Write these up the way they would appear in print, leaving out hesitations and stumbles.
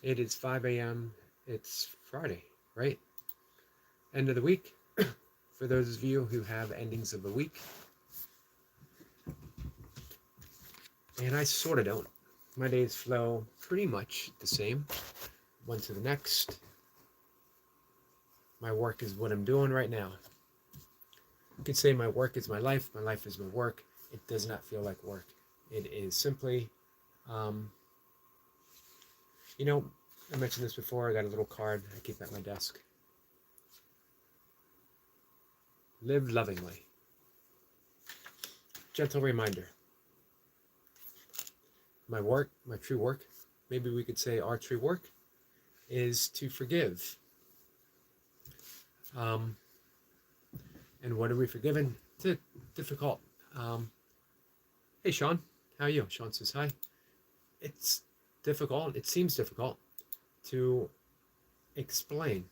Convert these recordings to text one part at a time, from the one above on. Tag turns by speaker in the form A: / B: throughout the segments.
A: It is 5 a.m. It's Friday, right? End of the week. For those of you who have endings of the week. And I sort of don't. My days flow pretty much the same, one to the next. My work is what I'm doing right now. You could say my work is my life is my work. It does not feel like work. It is simply, um, you know, I mentioned this before. I got a little card I keep at my desk. Live lovingly. Gentle reminder. My work, my true work, maybe we could say our true work, is to forgive. And what are we forgiven? It's difficult. Hey, Sean, how are you? Sean says hi. It's difficult. It seems difficult to explain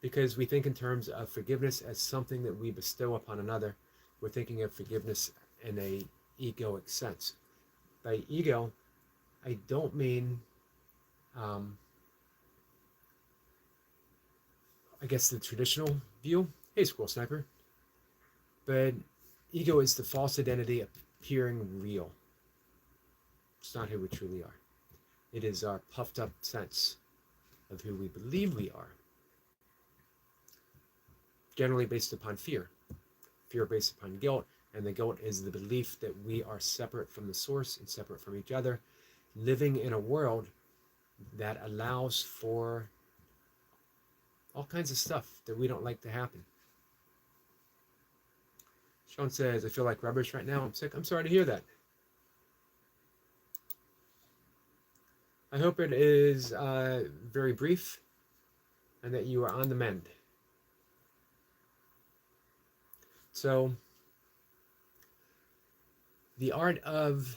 A: because we think in terms of forgiveness as something that we bestow upon another. We're thinking of forgiveness in a egoic sense. By ego, I don't mean, I guess, the traditional view. Hey, Squirrel Sniper. But ego is the false identity appearing real. It's not who we truly are. It is our puffed up sense of who we believe we are. Generally based upon fear. Fear based upon guilt, and the guilt is the belief that we are separate from the source and separate from each other, living in a world that allows for all kinds of stuff that we don't like to happen. Sean says, I feel like rubbish right now. I'm sick. I'm sorry to hear that. I hope it is very brief and that you are on the mend. So, the art of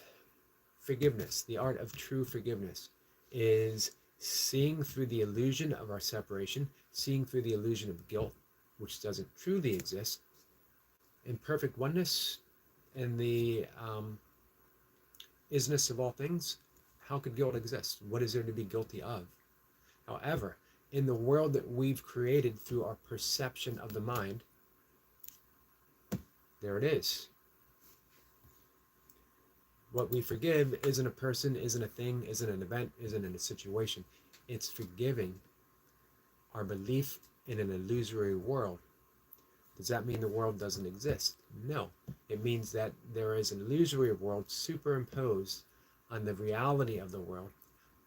A: forgiveness, the art of true forgiveness, is seeing through the illusion of our separation, seeing through the illusion of guilt, which doesn't truly exist, in perfect oneness and the isness of all things. How could guilt exist? What is there to be guilty of? However, in the world that we've created through our perception of the mind, there it is. What we forgive isn't a person, isn't a thing, isn't an event, isn't in a situation. It's forgiving our belief in an illusory world. Does that mean the world doesn't exist? No. It means that there is an illusory world superimposed on the reality of the world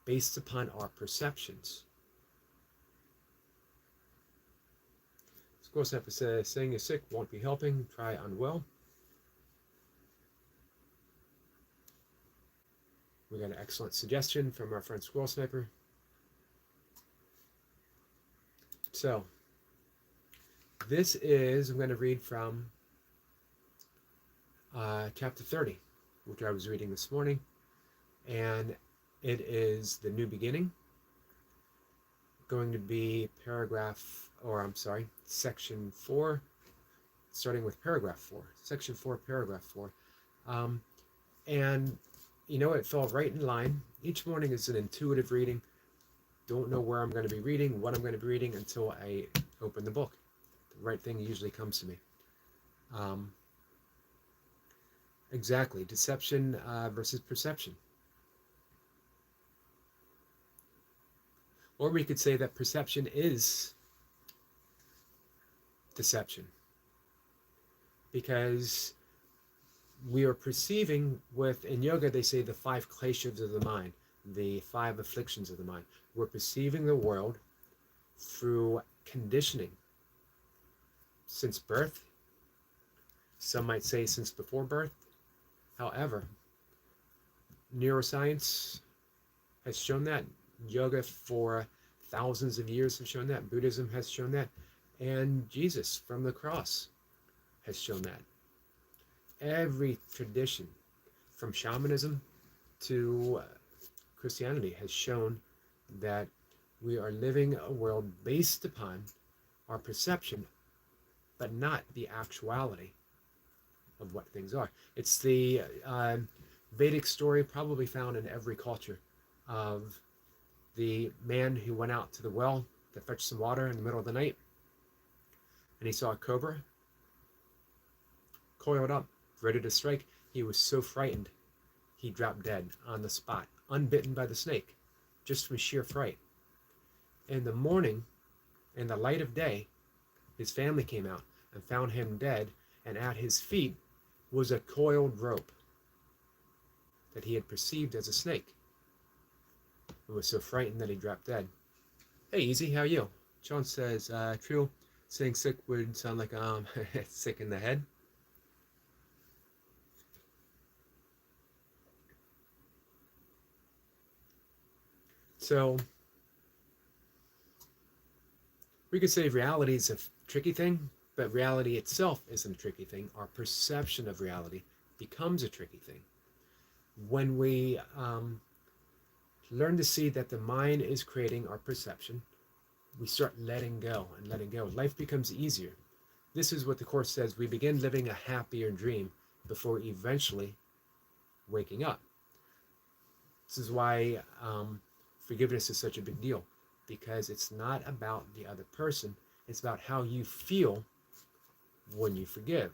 A: based upon our perceptions. Squirrel Snapper says, saying you're sick won't be helping. Try unwell. We got an excellent suggestion from our friend Squirrel Sniper. So, this is, I'm going to read from chapter 30, which I was reading this morning. And it is the new beginning. Going to be section 4, starting with paragraph 4. Section 4, paragraph 4. And, it fell right in line. Each morning is an intuitive reading. Don't know where I'm going to be reading, what I'm going to be reading until I open the book. The right thing usually comes to me. Exactly. Deception versus perception. Or we could say that perception is deception. Because we are perceiving in yoga they say the 5 kleshas of the mind, the 5 afflictions of the mind. We're perceiving the world through conditioning. Since birth, some might say since before birth. However, neuroscience has shown that. Yoga for thousands of years have shown that. Buddhism has shown that. And Jesus from the cross has shown that. Every tradition, from shamanism to Christianity, has shown that we are living a world based upon our perception, but not the actuality of what things are. It's the Vedic story probably found in every culture of the man who went out to the well to fetch some water in the middle of the night, and he saw a cobra coiled up, ready to strike. He was so frightened, he dropped dead on the spot, unbitten by the snake, just from sheer fright. In the morning, in the light of day, his family came out and found him dead, and at his feet was a coiled rope that he had perceived as a snake, and was so frightened that he dropped dead. Hey, Easy, how are you? John says, true, saying sick would sound like sick in the head. So we could say reality is a tricky thing, but reality itself isn't a tricky thing. Our perception of reality becomes a tricky thing. When we learn to see that the mind is creating our perception, we start letting go and letting go. Life becomes easier. This is what the Course says. We begin living a happier dream before eventually waking up. This is why forgiveness is such a big deal, because it's not about the other person. It's about how you feel when you forgive.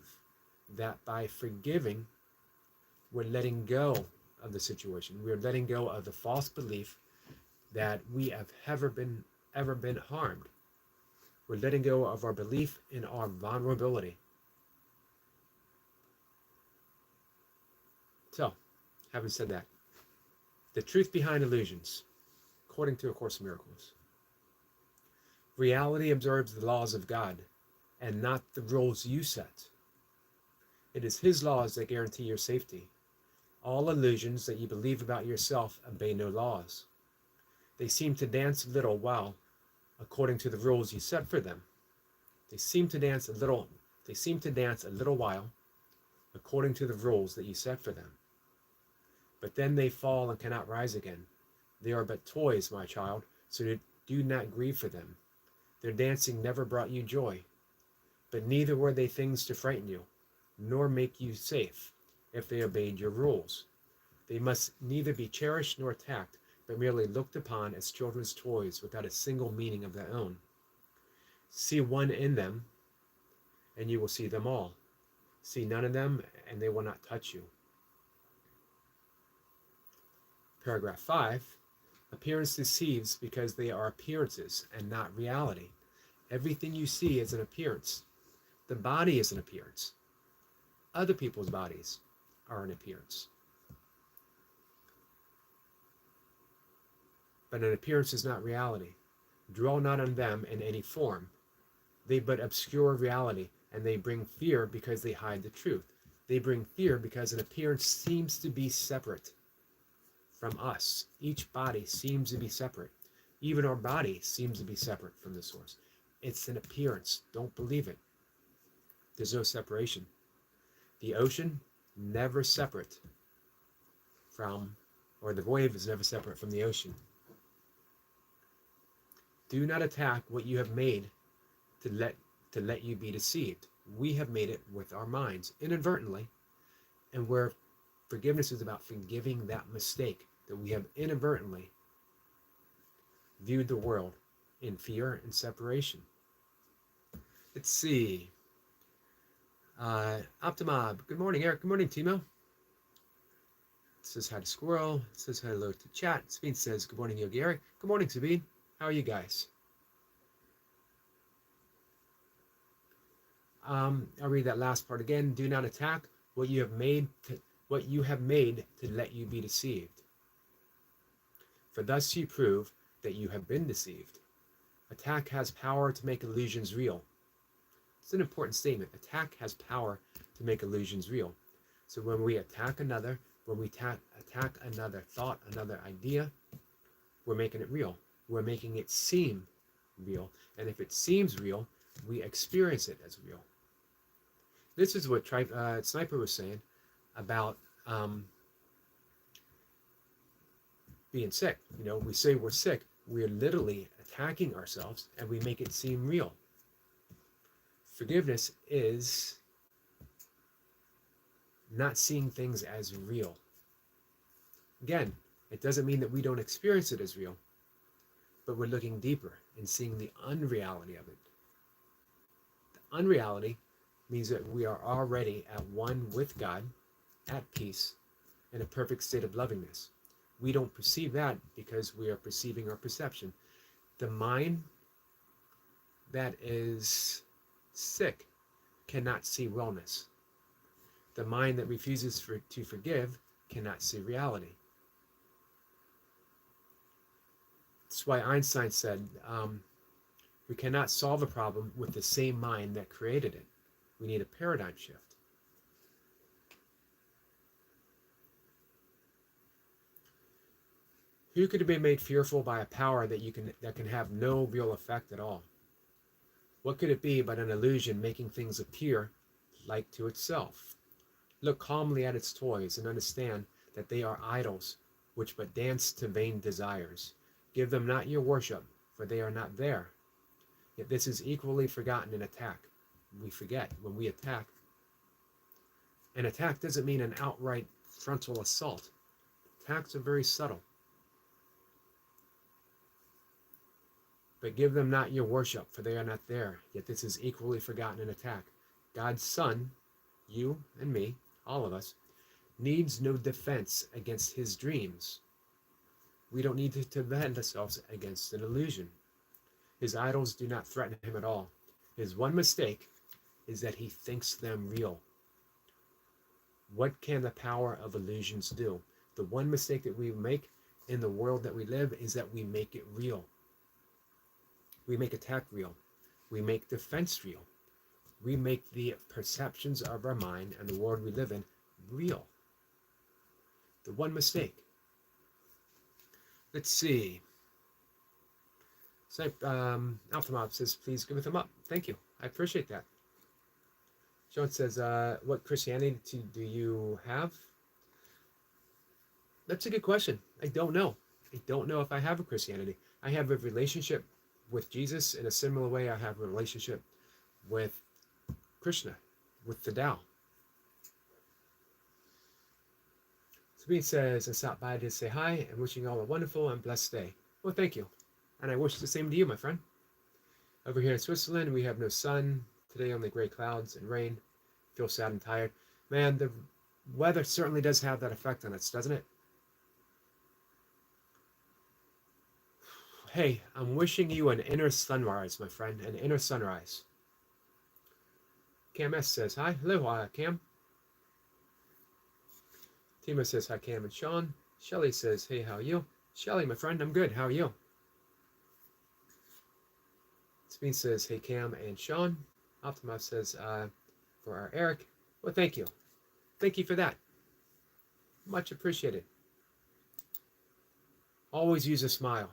A: That by forgiving, we're letting go of the situation. We're letting go of the false belief that we have ever been harmed. We're letting go of our belief in our vulnerability. So, having said that, the truth behind illusions, according to A Course in Miracles. Reality observes the laws of God and not the rules you set. It is His laws that guarantee your safety. All illusions that you believe about yourself obey no laws. They seem to dance a little while according to the rules you set for them. They seem to dance a little while according to the rules that you set for them. But then they fall and cannot rise again. They are but toys, my child, so do not grieve for them. Their dancing never brought you joy, but neither were they things to frighten you, nor make you safe, if they obeyed your rules. They must neither be cherished nor attacked, but merely looked upon as children's toys without a single meaning of their own. See one in them, and you will see them all. See none of them, and they will not touch you. Paragraph 5. Appearance deceives because they are appearances and not reality. Everything you see is an appearance. The body is an appearance. Other people's bodies are an appearance. But an appearance is not reality. Dwell not on them in any form. They but obscure reality, and they bring fear because they hide the truth. They bring fear because an appearance seems to be separate from us. Each body seems to be separate. Even our body seems to be separate from the source. It's an appearance. Don't believe it. There's no separation. The ocean, never separate from, or the wave is never separate from the ocean. Do not attack what you have made to let you be deceived. We have made it with our minds, inadvertently, and where forgiveness is about forgiving that mistake that we have inadvertently viewed the world in fear and separation. Let's see. Optimob, good morning, Eric. Good morning, Timo. It says hi to Squirrel. It says hello to chat. Sabine says, good morning, Yogi Eric. Good morning, Sabine. How are you guys? I'll read that last part again. Do not attack what you have made to let you be deceived. For thus you prove that you have been deceived. Attack has power to make illusions real. It's an important statement. Attack has power to make illusions real. So when we attack another, when we attack another thought, another idea, we're making it real. We're making it seem real. And if it seems real, we experience it as real. This is what Sniper was saying about being sick. You know, we say we're sick. We're literally attacking ourselves, and we make it seem real. Forgiveness is not seeing things as real. Again, It doesn't mean that we don't experience it as real, but we're looking deeper and seeing the unreality of it. The unreality means that we are already at one with God, at peace, in a perfect state of lovingness. We don't perceive that because we are perceiving our perception. The mind that is sick cannot see wellness. The mind that refuses to forgive cannot see reality. That's why Einstein said, we cannot solve a problem with the same mind that created it. We need a paradigm shift. Who could be made fearful by a power that can have no real effect at all? What could it be but an illusion making things appear like to itself? Look calmly at its toys and understand that they are idols, which but dance to vain desires. Give them not your worship, for they are not there. Yet this is equally forgotten in attack. We forget when we attack. An attack doesn't mean an outright frontal assault. Attacks are very subtle. But give them not your worship, for they are not there. Yet this is equally forgotten in attack. God's Son, you and me, all of us, needs no defense against his dreams. We don't need to defend ourselves against an illusion. His idols do not threaten him at all. His one mistake is that he thinks them real. What can the power of illusions do? The one mistake that we make in the world that we live is that we make it real. We make attack real. We make defense real. We make the perceptions of our mind and the world we live in real. The one mistake. Let's see. So, Alphamob says, please give a thumb up. Thank you. I appreciate that. Sean says, what Christianity do you have? That's a good question. I don't know. I don't know if I have a Christianity. I have a relationship with Jesus in a similar way I have a relationship with Krishna, with the Tao. Sabine says, I stopped by to say hi and wishing you all a wonderful and blessed day. Well, thank you. And I wish the same to you, my friend. Over here in Switzerland, we have no sun. Today, only gray clouds and rain. Feel sad and tired. Man, the weather certainly does have that effect on us, doesn't it? Hey, I'm wishing you an inner sunrise, my friend. An inner sunrise. Cam S says, hi. Hello, Cam. Tima says, hi, Cam and Sean. Shelly says, hey, how are you? Shelly, my friend, I'm good. How are you? Speen says, hey, Cam and Sean. Optima says, for our Eric. Well, thank you. Thank you for that. Much appreciated. Always use a smile.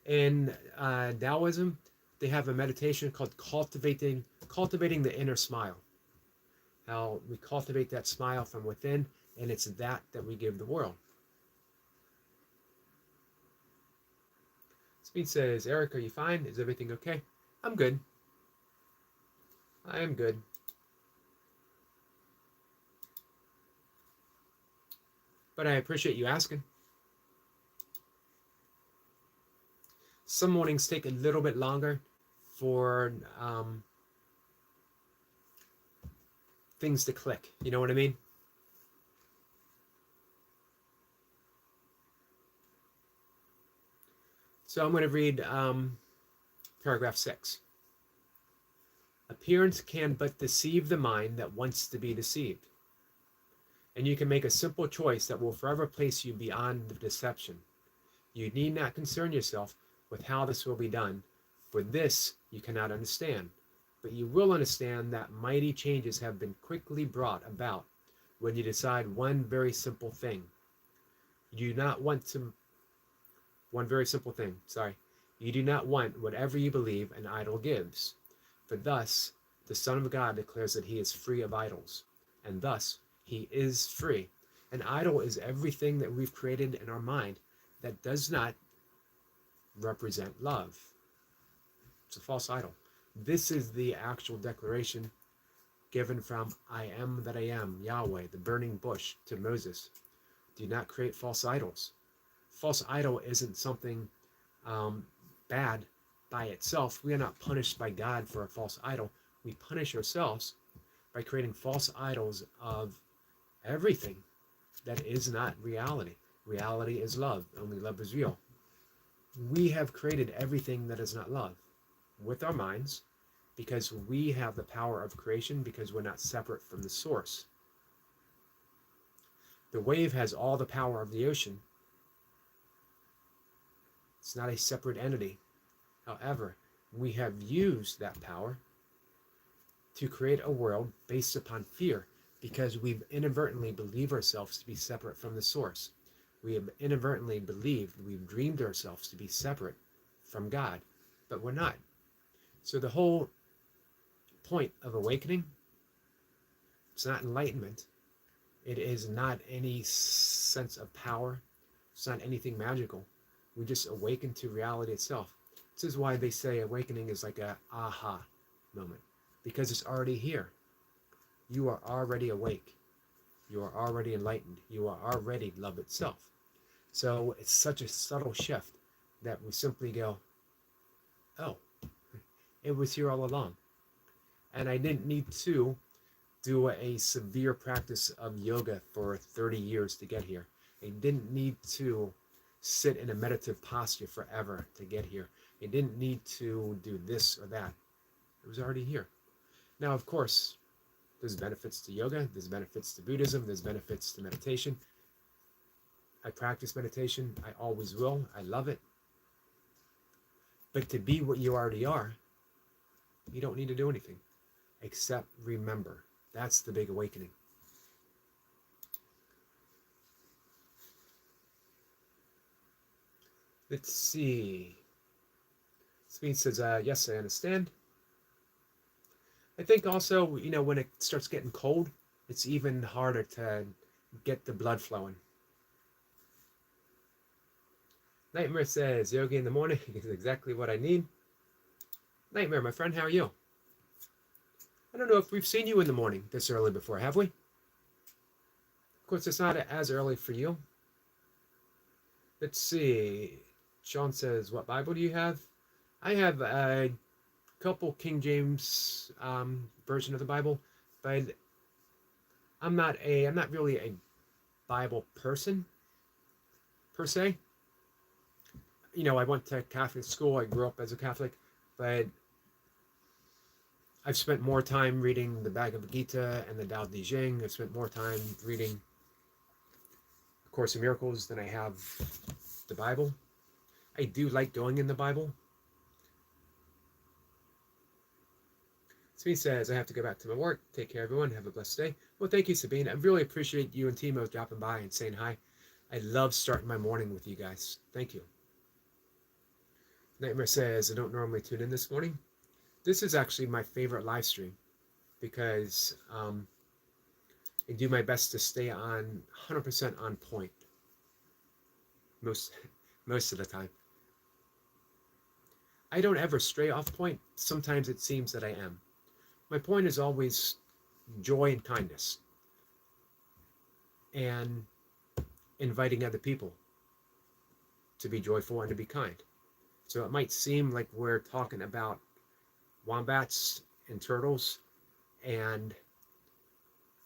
A: In Taoism, they have a meditation called cultivating the inner smile. How we cultivate that smile from within, and it's that we give the world. Speed says, Eric, are you fine? Is everything okay? I'm good. I am good. But I appreciate you asking. Some mornings take a little bit longer for things to click. You know what I mean? So I'm going to read paragraph 6. Appearance can but deceive the mind that wants to be deceived. And you can make a simple choice that will forever place you beyond the deception. You need not concern yourself with how this will be done, for this you cannot understand. But you will understand that mighty changes have been quickly brought about when you decide one very simple thing. You do not want to... One very simple thing, You do not want whatever you believe an idol gives. For thus, the Son of God declares that he is free of idols. And thus, he is free. An idol is everything that we've created in our mind that does not represent love. It's a false idol. This is the actual declaration given from I am that I am, Yahweh, the burning bush, to Moses. Do not create false idols. False idol isn't something bad by itself. We are not punished by God for a false idol. We punish ourselves by creating false idols of everything that is not reality. Reality is love. Only love is real. We have created everything that is not love with our minds because we have the power of creation because we're not separate from the source. The wave has all the power of the ocean. It's not a separate entity. However, we have used that power to create a world based upon fear because we've inadvertently believed ourselves to be separate from the source. We have inadvertently believed, we've dreamed ourselves to be separate from God, but we're not. So the whole point of awakening, it's not enlightenment. It is not any sense of power. It's not anything magical. We just awaken to reality itself. This is why they say awakening is like a aha moment, because it's already here. You are already awake. You are already enlightened. You are already love itself. So it's such a subtle shift that we simply go, oh, it was here all along. And I didn't need to do a severe practice of yoga for 30 years to get here. I didn't need to sit in a meditative posture forever to get here. I didn't need to do this or that. It was already here. Now, of course, there's benefits to yoga, there's benefits to Buddhism, there's benefits to meditation. I practice meditation, I always will, I love it. But to be what you already are, you don't need to do anything except remember. That's the big awakening. Let's see. Speed says, yes, I understand. I think also, when it starts getting cold, it's even harder to get the blood flowing. Nightmare says, Yogi in the morning is exactly what I need. Nightmare, my friend, how are you? I don't know if we've seen you in the morning this early before, have we? Of course, it's not as early for you. Let's see. Sean says, what Bible do you have? I have a couple King James version of the Bible, but I'm not really a Bible person per se. I went to Catholic school. I grew up as a Catholic, but I've spent more time reading the Bhagavad Gita and the Tao Te Ching. I've spent more time reading A Course in Miracles than I have the Bible. I do like going in the Bible. Sabine says, I have to go back to my work. Take care, everyone. Have a blessed day. Well, thank you, Sabine. I really appreciate you and Timo dropping by and saying hi. I love starting my morning with you guys. Thank you. Nightmare says, I don't normally tune in this morning. This is actually my favorite live stream because I do my best to stay on 100% on point most of the time. I don't ever stray off point. Sometimes it seems that I am. My point is always joy and kindness and inviting other people to be joyful and to be kind. So it might seem like we're talking about wombats and turtles and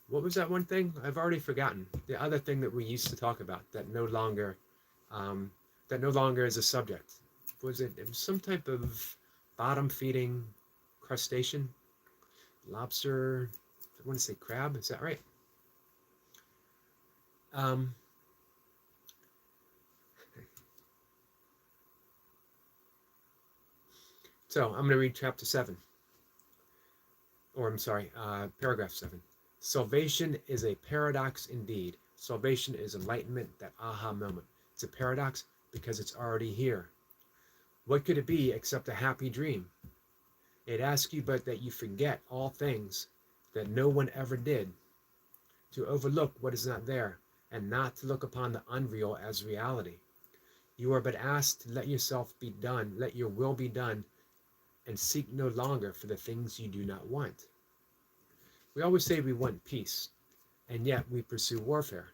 A: what was that one thing? I've already forgotten. The other thing that we used to talk about that no longer is a subject. Was it was some type of bottom feeding crustacean? Lobster, I want to say crab, is that right? So I'm going to read chapter 7. Or I'm sorry, paragraph 7. Salvation is a paradox indeed. Salvation is enlightenment, that aha moment. It's a paradox because it's already here. What could it be except a happy dream? It asks you but that you forget all things that no one ever did, to overlook what is not there, and not to look upon the unreal as reality. You are but asked to let yourself be done, let your will be done, and seek no longer for the things you do not want. We always say we want peace, and yet we pursue warfare.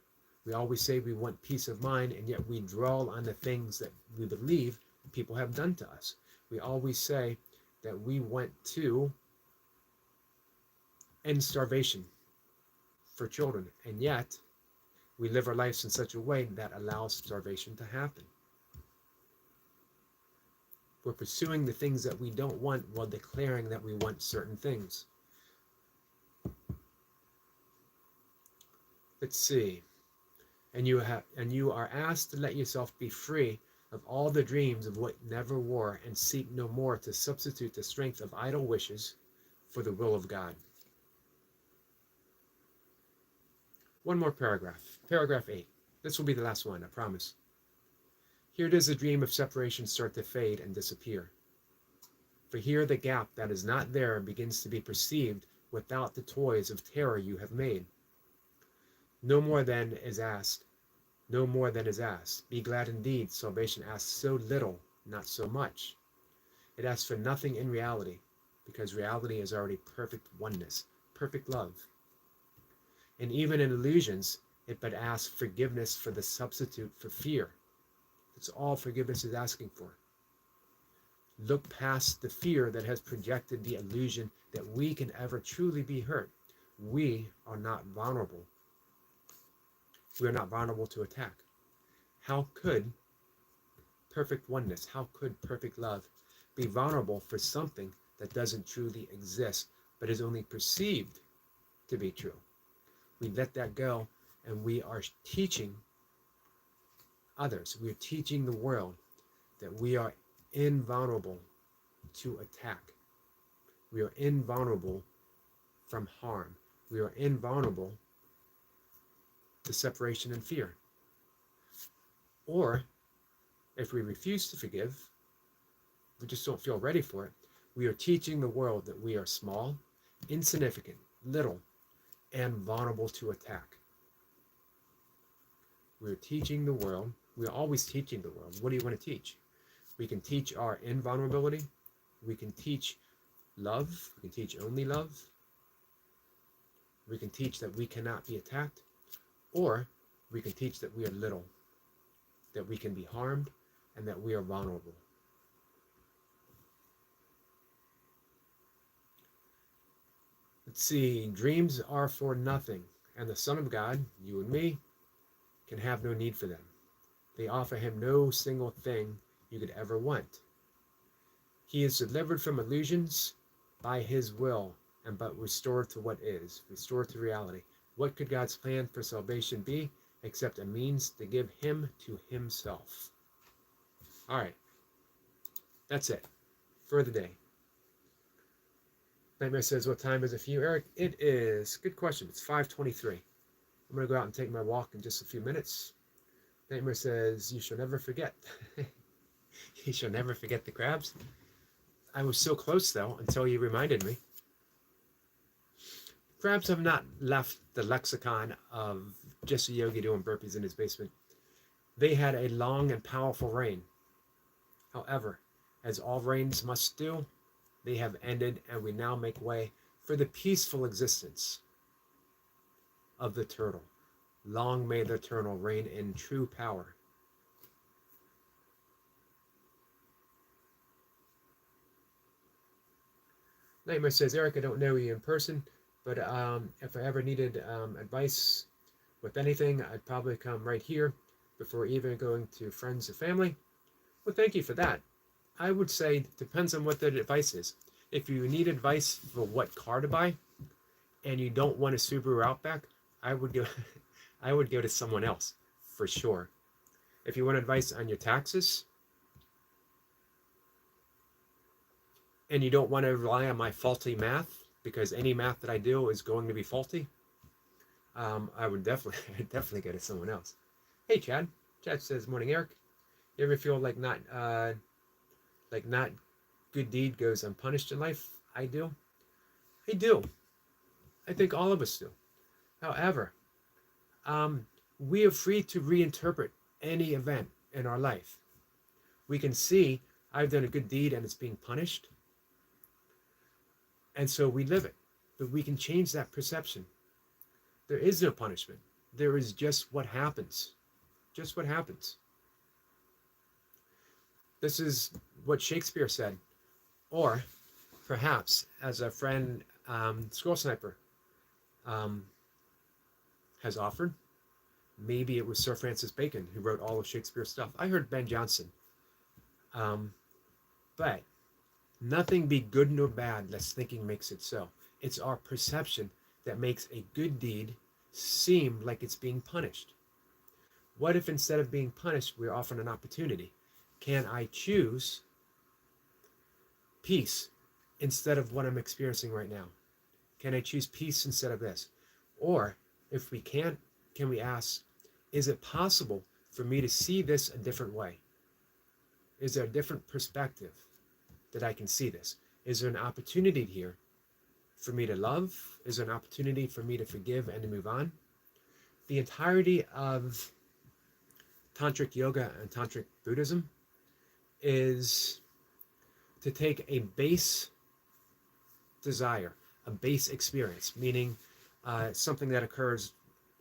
A: We always say we want peace of mind, and yet we dwell on the things that we believe people have done to us. We always say that we want to end starvation for children, and yet we live our lives in such a way that allows starvation to happen. We're pursuing the things that we don't want while declaring that we want certain things. Let's see. And you are asked to let yourself be free of all the dreams of what never were, and seek no more to substitute the strength of idle wishes for the will of God. One more paragraph. Paragraph 8. This will be the last one, I promise. Here does the dream of separation start to fade and disappear. For here the gap that is not there begins to be perceived without the toys of terror you have made. No more than is asked. No more than is asked. Be glad indeed. Salvation asks so little, not so much. It asks for nothing in reality, because reality is already perfect oneness, perfect love. And even in illusions, it but asks forgiveness for the substitute for fear. That's all forgiveness is asking for. Look past the fear that has projected the illusion that we can ever truly be hurt. We are not vulnerable. We are not vulnerable to attack. How could perfect oneness, how could perfect love be vulnerable for something that doesn't truly exist, but is only perceived to be true? We let that go, and we are teaching others, we are teaching the world that we are invulnerable to attack. We are invulnerable from harm. We are invulnerable to separation and fear. Or, if we refuse to forgive, we just don't feel ready for it, we are teaching the world that we are small, insignificant, little, and vulnerable to attack. We are teaching the world. We are always teaching the world. What do you want to teach? We can teach our invulnerability. We can teach love. We can teach only love. We can teach that we cannot be attacked. Or we can teach that we are little, that we can be harmed, and that we are vulnerable. Let's see. Dreams are for nothing, and the Son of God, you and me, can have no need for them. They offer him no single thing you could ever want. He is delivered from illusions by his will, and but restored to what is, restored to reality. What could God's plan for salvation be except a means to give him to himself? All right, that's it for the day. Nightmare says, what time is it for you, Eric? It is, good question, it's 5:23. I'm going to go out and take my walk in just a few minutes. Nightmare says, you shall never forget. You shall never forget the crabs. I was so close, though, until you reminded me. Crabs have not left the lexicon of just a yogi doing burpees in his basement. They had a long and powerful reign. However, as all reigns must do, they have ended, and we now make way for the peaceful existence of the turtle. Long may the turtle reign in true power. Nightmare says, Eric, I don't know you in person, but if I ever needed advice with anything, I'd probably come right here before even going to friends or family. Well, thank you for that. I would say it depends on what the advice is. If you need advice for what car to buy, and you don't want a Subaru Outback, I would go to someone else for sure. If you want advice on your taxes, and you don't want to rely on my faulty math, because any math that I do is going to be faulty, I would definitely go to someone else. Hey, Chad. Chad says, morning, Eric. You ever feel like not good deed goes unpunished in life? I do. I do. I think all of us do. However, we are free to reinterpret any event in our life. We can see, I've done a good deed and it's being punished. And so we live it. But we can change that perception. There is no punishment. there is just what happens. Just what happens. This is what Shakespeare said. Or perhaps, as a friend, Scroll Sniper, um, has offered, maybe it was Sir Francis Bacon who wrote all of Shakespeare's stuff. I heard Ben Jonson. Um, but nothing be good nor bad lest thinking makes it so. It's our perception that makes a good deed seem like it's being punished. What if instead of being punished, we're offered an opportunity? Can I choose peace instead of what I'm experiencing right now? Can I choose peace instead of this? Or if we can't, can we ask, is it possible for me to see this a different way? Is there a different perspective that I can see this? Is there an opportunity here for me to love? Is there an opportunity for me to forgive and to move on? The entirety of Tantric Yoga and Tantric Buddhism is to take a base desire, a base experience, meaning something that occurs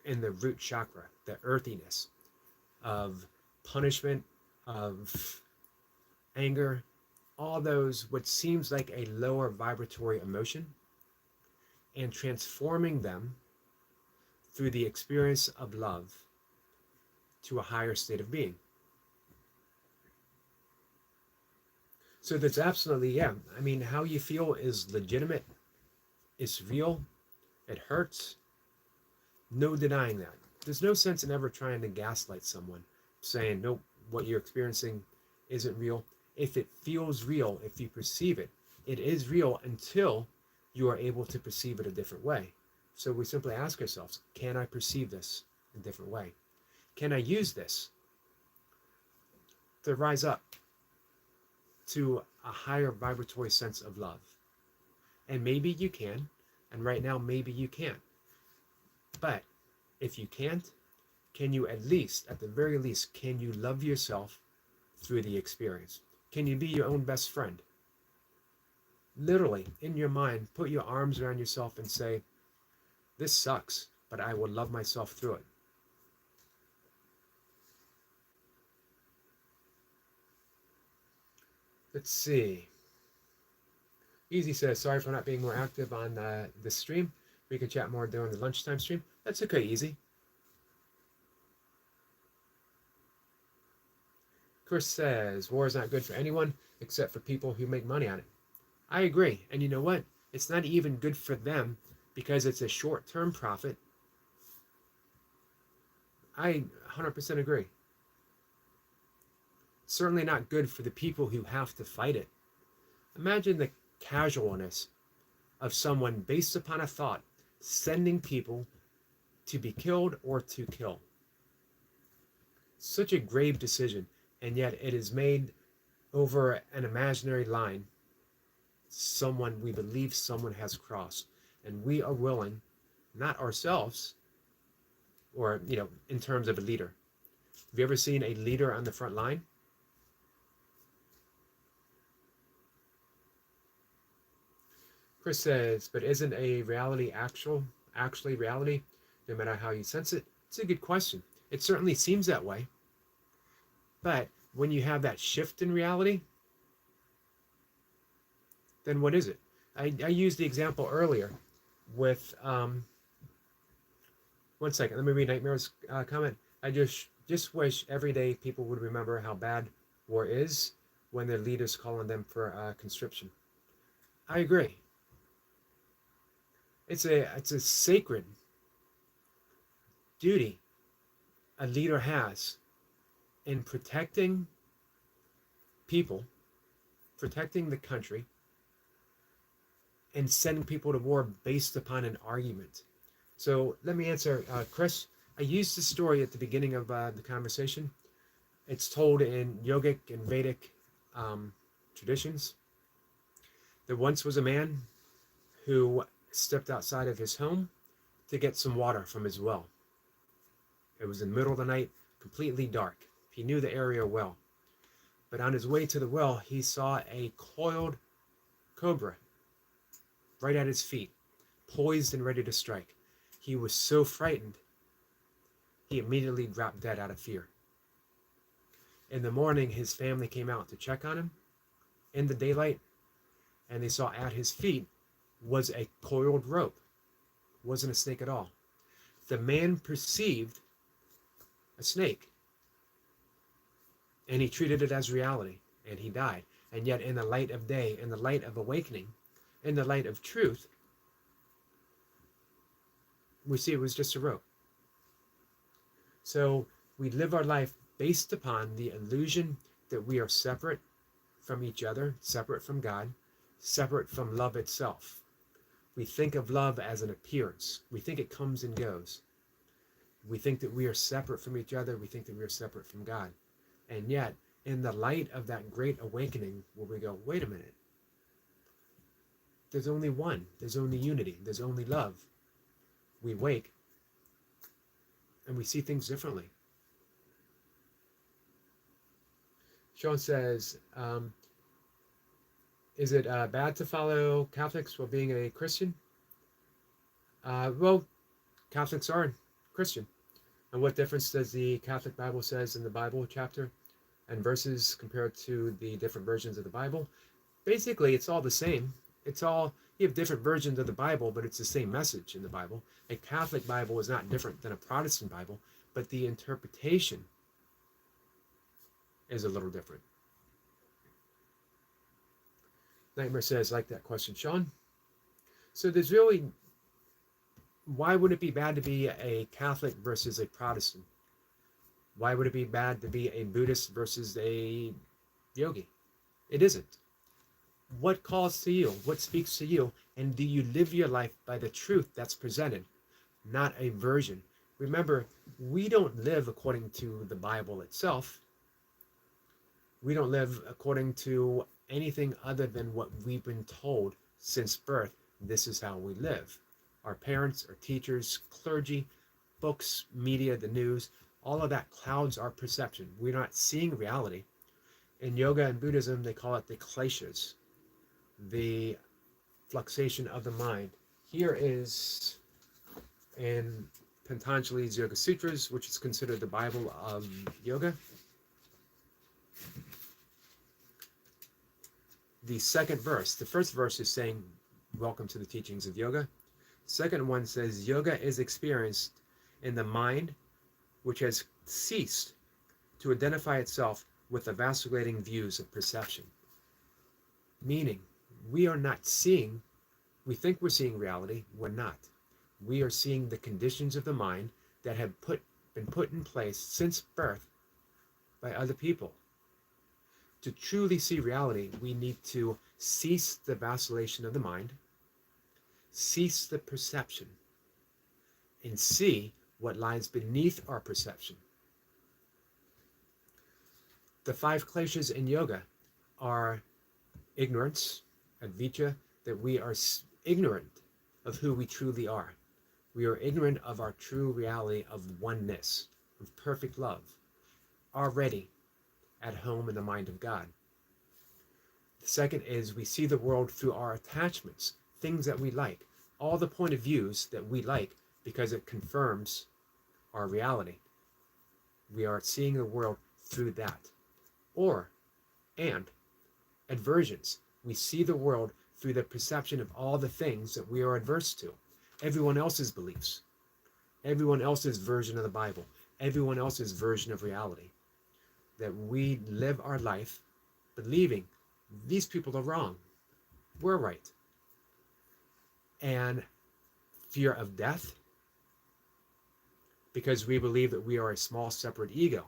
A: in the root chakra, the earthiness of punishment, of anger, all those what seems like a lower vibratory emotion, and transforming them through the experience of love to a higher state of being. So that's absolutely, yeah. I mean, how you feel is legitimate, it's real, it hurts. No denying that. There's no sense in ever trying to gaslight someone, saying, nope, what you're experiencing isn't real. If it feels real, if you perceive it, it is real until you are able to perceive it a different way. So we simply ask ourselves, can I perceive this a different way? Can I use this to rise up to a higher vibratory sense of love? And maybe you can, and right now maybe you can't. But if you can't, can you at least, at the very least, can you love yourself through the experience? Can you be your own best friend? Literally, in your mind, put your arms around yourself and say, this sucks, but I will love myself through it. Let's see. Easy says, sorry for not being more active on the stream. We can chat more during the lunchtime stream. That's okay, Easy. Chris says, war is not good for anyone except for people who make money on it. I agree. And you know what? It's not even good for them because it's a short-term profit. I 100% agree. Certainly not good for the people who have to fight it. Imagine the casualness of someone based upon a thought sending people to be killed or to kill. Such a grave decision, and yet it is made over an imaginary line. Someone, we believe someone has crossed, and we are willing, not ourselves, or, in terms of a leader. Have you ever seen a leader on the front line? Chris says, but isn't a reality actually reality, no matter how you sense it? It's a good question. It certainly seems that way. But when you have that shift in reality, then what is it? I used the example earlier with, one second, let me read Nightmare's comment. I just wish every day people would remember how bad war is when their leaders call on them for conscription. I agree. It's a sacred duty a leader has in protecting people, protecting the country, and sending people to war based upon an argument. So let me answer, Chris. I used the story at the beginning of the conversation. It's told in yogic and Vedic traditions. There once was a man who stepped outside of his home to get some water from his well. It was in the middle of the night, completely dark. He knew the area well. But on his way to the well, he saw a coiled cobra right at his feet, poised and ready to strike. He was so frightened he immediately dropped dead out of fear. In the morning, his family came out to check on him in the daylight, and they saw at his feet was a coiled rope. It wasn't a snake at all. The man perceived a snake, and he treated it as reality, and he died. And yet, in the light of day, in the light of awakening, in the light of truth, we see it was just a rope. So we live our life based upon the illusion that we are separate from each other, separate from God, separate from love itself. We think of love as an appearance. We think it comes and goes. We think that we are separate from each other. We think that we are separate from God. And yet, in the light of that great awakening, where we go, wait a minute, there's only one, there's only unity, there's only love. We wake and we see things differently. Sean says, is it bad to follow Catholics while being a Christian? Well, Catholics are Christian. And what difference does the Catholic Bible says in the Bible chapter and verses compared to the different versions of the Bible? Basically, it's all the same. You have different versions of the Bible, but it's the same message in the Bible. A Catholic Bible is not different than a Protestant Bible, but the interpretation is a little different. Nightmare says, like that question, Sean. So there's really, why would it be bad to be a Catholic versus a Protestant? Why would it be bad to be a Buddhist versus a yogi? It isn't. What calls to you? What speaks to you? And do you live your life by the truth that's presented, not a version? Remember, we don't live according to the Bible itself. We don't live according to anything other than what we've been told since birth. This is how we live. Our parents, our teachers, clergy, books, media, the news, all of that clouds our perception. We're not seeing reality. In yoga and Buddhism, they call it the kleshas, the fluxation of the mind. Here is in Patanjali's Yoga Sutras, which is considered the Bible of yoga. The second verse, the first verse is saying, welcome to the teachings of yoga. Second one says, yoga is experienced in the mind, which has ceased to identify itself with the vacillating views of perception. Meaning, we are not seeing, we think we're seeing reality, we're not. We are seeing the conditions of the mind that have been put in place since birth by other people. To truly see reality, we need to cease the vacillation of the mind, cease the perception, and see what lies beneath our perception. The 5 kleshas in yoga are ignorance, advicca, that we are ignorant of who we truly are. We are ignorant of our true reality of oneness, of perfect love, already at home in the mind of God. The second is we see the world through our attachments, things that we like, all the point of views that we like because it confirms our reality. We are seeing the world through that. And adversions. We see the world through the perception of all the things that we are adverse to. Everyone else's beliefs, everyone else's version of the Bible, everyone else's version of reality. That we live our life believing these people are wrong, we're right. And fear of death, because we believe that we are a small separate ego,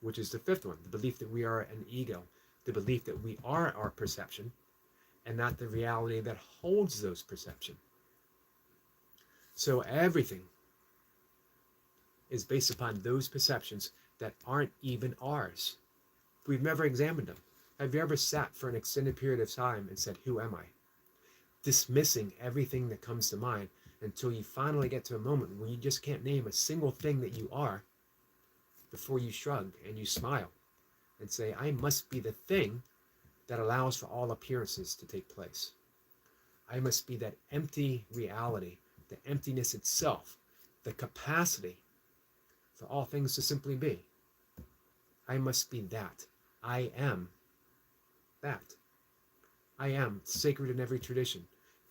A: which is the 5th one, the belief that we are an ego, the belief that we are our perception and not the reality that holds those perceptions. So everything is based upon those perceptions that aren't even ours. We've never examined them. Have you ever sat for an extended period of time and said, who am I? Dismissing everything that comes to mind until you finally get to a moment where you just can't name a single thing that you are before you shrug and you smile and say, I must be the thing that allows for all appearances to take place. I must be that empty reality, the emptiness itself, the capacity for all things to simply be. I must be that. I am that. I am sacred in every tradition.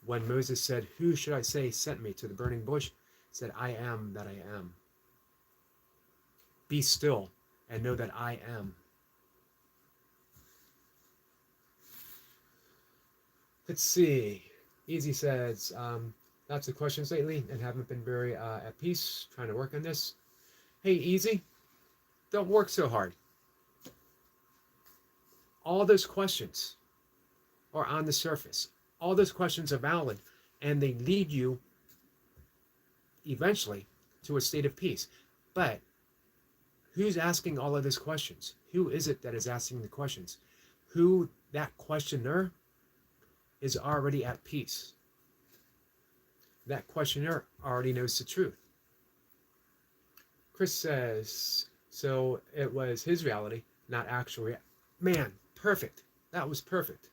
A: When Moses said, "Who should I say sent me to the burning bush?" said, "I am that I am." Be still and know that I am. Let's see. Easy says, lots of questions lately and haven't been very at peace trying to work on this. Hey, Easy, don't work so hard. All those questions are on the surface. All those questions are valid, and they lead you eventually to a state of peace. But who's asking all of these questions? Who is it that is asking the questions? Who that questioner is already at peace. That questioner already knows the truth. Chris says, so it was his reality, not actual reality. Man, perfect. That was perfect.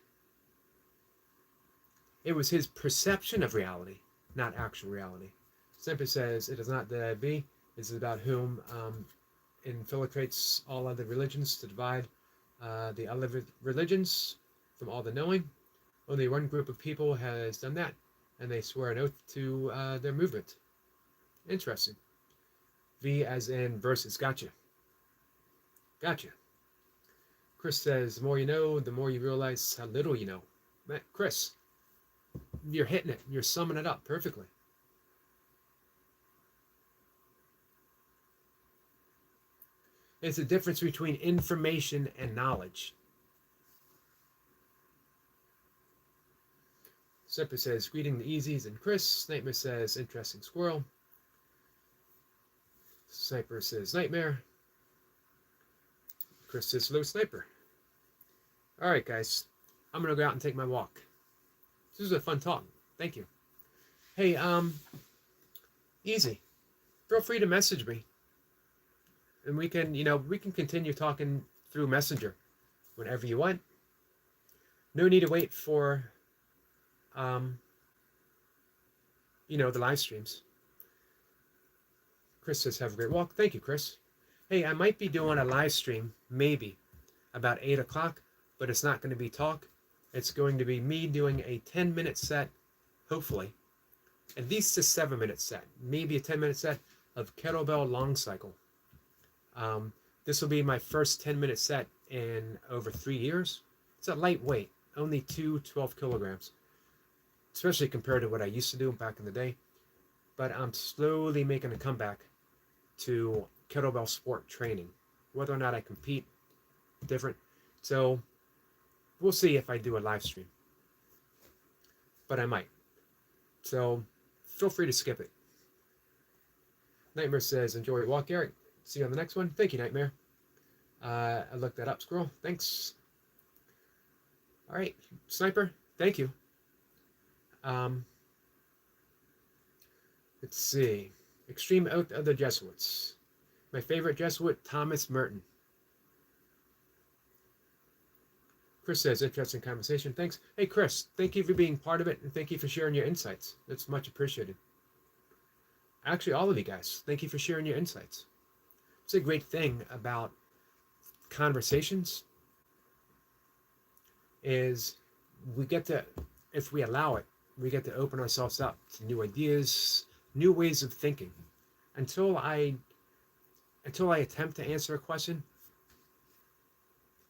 A: It was his perception of reality, not actual reality. Semper says, it is not the be, it is about whom infiltrates all other religions to divide the other religions from all the knowing. Only one group of people has done that, and they swear an oath to their movement. Interesting. V as in versus. Gotcha. Gotcha. Chris says, the more you know, the more you realize how little you know. Chris, you're hitting it. You're summing it up perfectly. It's the difference between information and knowledge. Semper says, greeting the easies and Chris. Sniper says, interesting squirrel. Sniper says, nightmare. Chris says, hello, Sniper. All right, guys. I'm going to go out and take my walk. This was a fun talk. Thank you. Hey, easy. Feel free to message me. And we can continue talking through Messenger whenever you want. No need to wait for, the live streams. Chris says, have a great walk. Thank you, Chris. Hey, I might be doing a live stream, maybe, about 8 o'clock, but it's not going to be talk. It's going to be me doing a 10-minute set, hopefully, at least a 7-minute set, maybe a 10-minute set of kettlebell long cycle. This will be my first 10-minute set in over 3 years. It's a lightweight, only 12 kilograms, especially compared to what I used to do back in the day. But I'm slowly making a comeback to kettlebell sport training. Whether or not I compete, different. So we'll see if I do a live stream. But I might. So feel free to skip it. Nightmare says, enjoy your walk, Eric. See you on the next one. Thank you, Nightmare. I looked that up, Squirrel. Thanks. All right, Sniper, thank you. Let's see. Extreme Oath of the Jesuits. My favorite Jesuit, Thomas Merton. Chris says, interesting conversation. Thanks. Hey, Chris, thank you for being part of it, and thank you for sharing your insights. That's much appreciated. Actually, all of you guys, thank you for sharing your insights. It's a great thing about conversations is we get to, if we allow it, we get to open ourselves up to new ideas, new ways of thinking. Until I attempt to answer a question,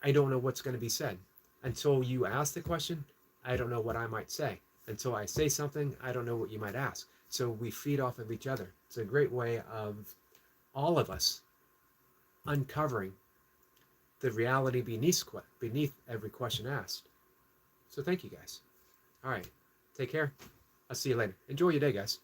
A: I don't know what's going to be said. Until you ask the question, I don't know what I might say. Until I say something, I don't know what you might ask. So we feed off of each other. It's a great way of all of us uncovering the reality beneath every question asked. So thank you guys. All right. Take care. I'll see you later. Enjoy your day, guys.